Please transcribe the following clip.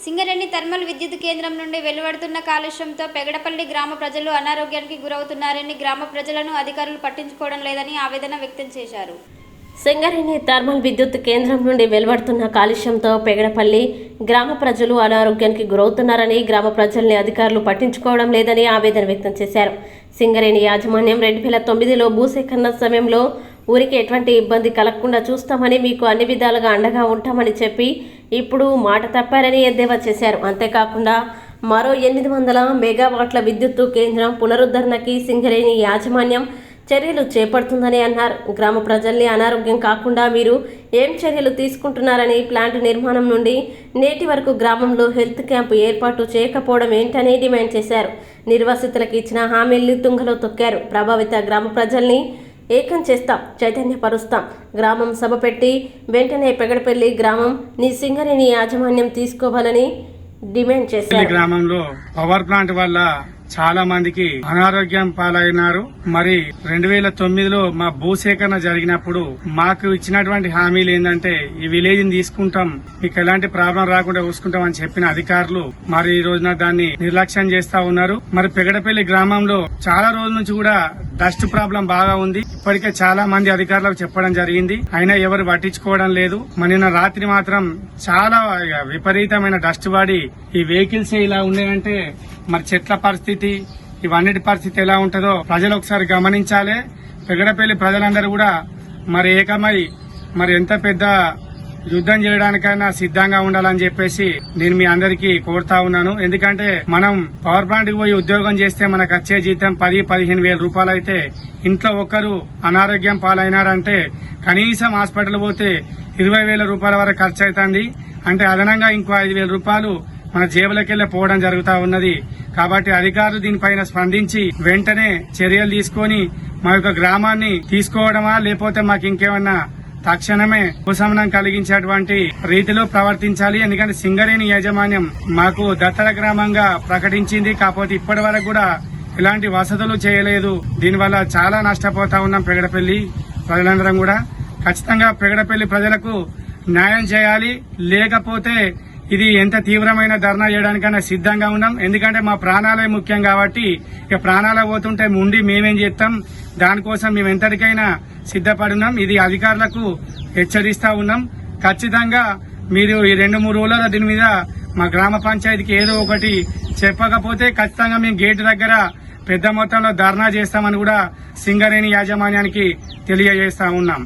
Singareni thermal విద్యుత్ కేంద్రం నుండి వెలువడుతున్న కాలుష్యంతో పెగడపల్లి గ్రామ ప్రజలు అనారోగ్యానికి గురవుతున్నారని, గ్రామ ప్రజలను అధికారులు పట్టించుకోవడం లేదని ఆవేదన వ్యక్తం చేశారు. సింగరేణి థర్మల్ విద్యుత్ కేంద్రం నుండి వెలువడుతున్న కాలుష్యంతో పెగడపల్లి గ్రామ ప్రజలు అనారోగ్యానికి గురవుతున్నారని, గ్రామ ప్రజల్ని అధికారులు పట్టించుకోవడం లేదని ఆవేదన వ్యక్తం చేశారు. సింగరేణి యాజమాన్యం 2009లో భూసేకరణ సమయంలో ఊరికి ఎటువంటి ఇబ్బంది కలగకుండా చూస్తామని, మీకు అన్ని విధాలుగా అండగా ఉంటామని చెప్పి ఇప్పుడు మాట తప్పారని ఎద్దేవా చేశారు. అంతేకాకుండా మరో 800 మెగావాట్ల విద్యుత్తు కేంద్రం పునరుద్ధరణకి సింగరేణి యాజమాన్యం చర్యలు చేపడుతుందని అన్నారు. గ్రామ ప్రజల్ని అనారోగ్యం కాకుండా మీరు ఏం చర్యలు తీసుకుంటున్నారని, ప్లాంట్ నిర్మాణం నుండి నేటి వరకు గ్రామంలో హెల్త్ క్యాంపు ఏర్పాటు చేయకపోవడం ఏంటని డిమాండ్ చేశారు. నిర్వాసితులకు ఇచ్చిన హామీల్ని తుంగలో తొక్కారు. ప్రభావిత గ్రామ ప్రజల్ని ఏకం చేస్తాం, చైతన్యపరుస్తాం. గ్రామం సభ పెట్టి వెంటనే పెగడపల్లి గ్రామం నీ సింగరేణి యాజమాన్యం తీసుకోవాలని డిమాండ్ చేశారు. గ్రామంలో పవర్ ప్లాంట్ వల్ల చాలా మందికి అనారోగ్యం పాలైనారు. మరి 2009లో మా భూసేకరణ జరిగినప్పుడు మాకు ఇచ్చినటువంటి హామీలు ఏంటంటే ఈ విలేజ్ ని తీసుకుంటాం, మీకు ఎలాంటి ప్రాబ్లం రాకుండా చూసుకుంటాం అని చెప్పిన అధికారులు మరి ఈ రోజున దాన్ని నిర్లక్ష్యం చేస్తా ఉన్నారు. మరి పెగడపల్లి గ్రామంలో చాలా రోజుల నుంచి కూడా డస్ట్ ప్రాబ్లం బాగా ఉంది. ఇప్పటికే చాలా మంది అధికారులకు చెప్పడం జరిగింది, అయినా ఎవరు పట్టించుకోవడం లేదు. మరి నిన్న రాత్రి మాత్రం చాలా విపరీతమైన డస్ట్ పడి ఈ వెహికల్స్ ఇలా ఉన్నాయంటే మరి చెట్ల పరిస్థితి, ఇవన్నిటి పరిస్థితి ఎలా ఉంటుందో ప్రజలు ఒకసారి గమనించాలి. పెగడపల్లి ప్రజలందరూ కూడా మరి ఏకమై మరి ఎంత పెద్ద యుద్ధం చేయడానికైనా సిద్ధంగా ఉండాలని చెప్పేసి నేను మీ అందరికీ కోరుతా ఉన్నాను. ఎందుకంటే మనం పవర్ ప్లాంట్ కి పోయి ఉద్యోగం చేస్తే మనకు వచ్చే జీతం 10-15 వేల రూపాయలు అయితే, ఇంట్లో ఒక్కరు అనారోగ్యం పాలైనారంటే కనీసం హాస్పిటల్ పోతే 20,000 రూపాయల వరకు ఖర్చు అవుతుంది. అంటే అదనంగా ఇంకో 5,000 రూపాయలు మన జేబులకెళ్ళి పోవడం జరుగుతా ఉన్నది. కాబట్టి అధికారులు దీనిపైన స్పందించి వెంటనే చర్యలు తీసుకొని మా యొక్క గ్రామాన్ని తీసుకోవడమా, లేకపోతే మాకు ఇంకేమన్నా తక్షణమే ఉపశమనం కలిగించేటువంటి రీతిలో ప్రవర్తించాలి. ఎందుకంటే సింగరేణి యాజమాన్యం మాకు దత్తత గ్రామంగా ప్రకటించింది, కాకపోతే ఇప్పటి వరకు కూడా ఇలాంటి వసతులు చేయలేదు. దీనివల్ల చాలా నష్టపోతా ఉన్నాం. పెగడపల్లి ప్రజలందరం కూడా ఖచ్చితంగా పెగడపల్లి ప్రజలకు న్యాయం చేయాలి. లేకపోతే ఇది ఎంత తీవ్రమైన ధర్నా చేయడానికైనా సిద్ధంగా ఉన్నాం. ఎందుకంటే మా ప్రాణాలే ముఖ్యం కాబట్టి ఇక ప్రాణాలు పోతుంటే ముండి మేమేం చేస్తాం, దానికోసం మేము ఎంతటికైనా సిద్ధపడున్నాం. ఇది అధికారులకు హెచ్చరిస్తా ఉన్నాం. ఖచ్చితంగా మీరు ఈ 2-3 రోజుల దీని మీద మా గ్రామ పంచాయతీకి ఏదో ఒకటి చెప్పకపోతే ఖచ్చితంగా మేము గేటు దగ్గర పెద్ద మొత్తంలో ధర్నా చేస్తామని కూడా సింగరేణి యాజమాన్యానికి తెలియజేస్తా ఉన్నాం.